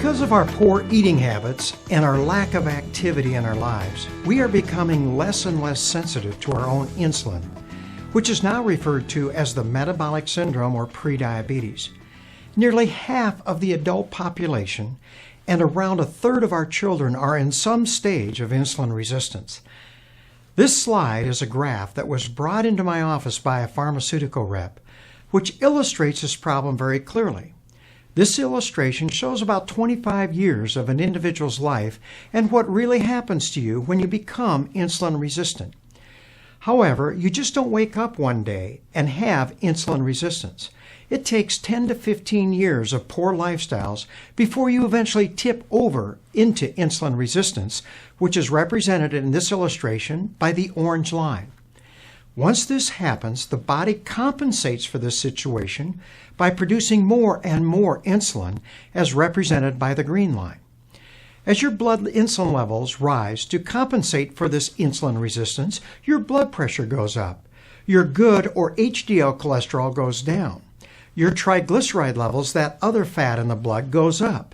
Because of our poor eating habits and our lack of activity in our lives, we are becoming less and less sensitive to our own insulin, which is now referred to as the metabolic syndrome or prediabetes. Nearly half of the adult population and around a third of our children are in some stage of insulin resistance. This slide is a graph that was brought into my office by a pharmaceutical rep, which illustrates this problem very clearly. This illustration shows about 25 years of an individual's life and what really happens to you when you become insulin resistant. However, you just don't wake up one day and have insulin resistance. It takes 10 to 15 years of poor lifestyles before you eventually tip over into insulin resistance, which is represented in this illustration by the orange line. Once this happens, the body compensates for this situation by producing more and more insulin, as represented by the green line. As your blood insulin levels rise to compensate for this insulin resistance, your blood pressure goes up. Your good or HDL cholesterol goes down. Your triglyceride levels, that other fat in the blood, goes up.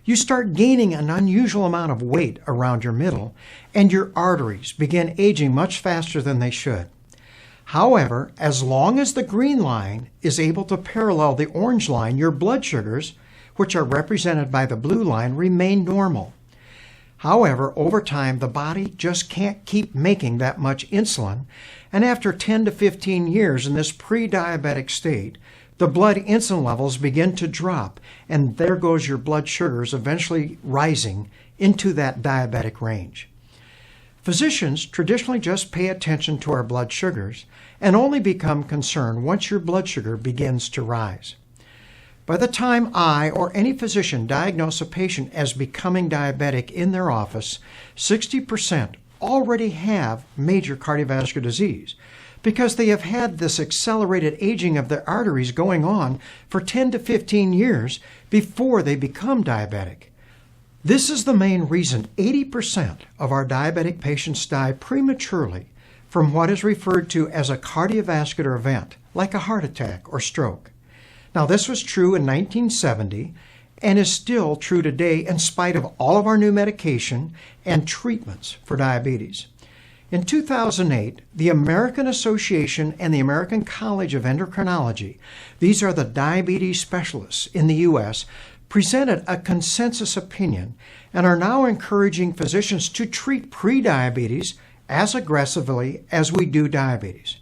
You start gaining an unusual amount of weight around your middle, and your arteries begin aging much faster than they should. However, as long as the green line is able to parallel the orange line, your blood sugars, which are represented by the blue line, remain normal. However, over time, the body just can't keep making that much insulin, and after 10 to 15 years in this pre-diabetic state, the blood insulin levels begin to drop, and there goes your blood sugars eventually rising into that diabetic range. Physicians traditionally just pay attention to our blood sugars and only become concerned once your blood sugar begins to rise. By the time I or any physician diagnose a patient as becoming diabetic in their office, 60% already have major cardiovascular disease because they have had this accelerated aging of their arteries going on for 10 to 15 years before they become diabetic. This is the main reason 80% of our diabetic patients die prematurely from what is referred to as a cardiovascular event, like a heart attack or stroke. Now, this was true in 1970 and is still true today in spite of all of our new medication and treatments for diabetes. In 2008, the American Association and the American College of Endocrinology, these are the diabetes specialists in the U.S., presented a consensus opinion and are now encouraging physicians to treat prediabetes as aggressively as we do diabetes.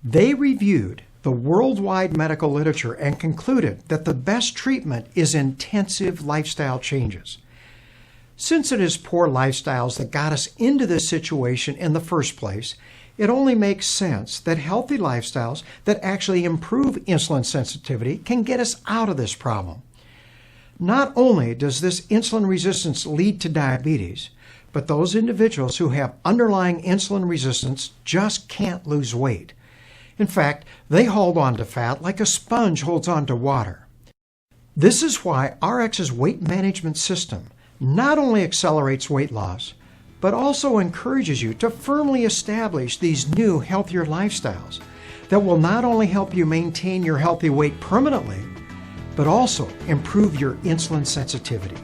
They reviewed the worldwide medical literature and concluded that the best treatment is intensive lifestyle changes. Since it is poor lifestyles that got us into this situation in the first place, it only makes sense that healthy lifestyles that actually improve insulin sensitivity can get us out of this problem. Not only does this insulin resistance lead to diabetes, but those individuals who have underlying insulin resistance just can't lose weight. In fact, they hold on to fat like a sponge holds on to water. This is why RX's weight management system not only accelerates weight loss, but also encourages you to firmly establish these new, healthier lifestyles that will not only help you maintain your healthy weight permanently, but also improve your insulin sensitivity.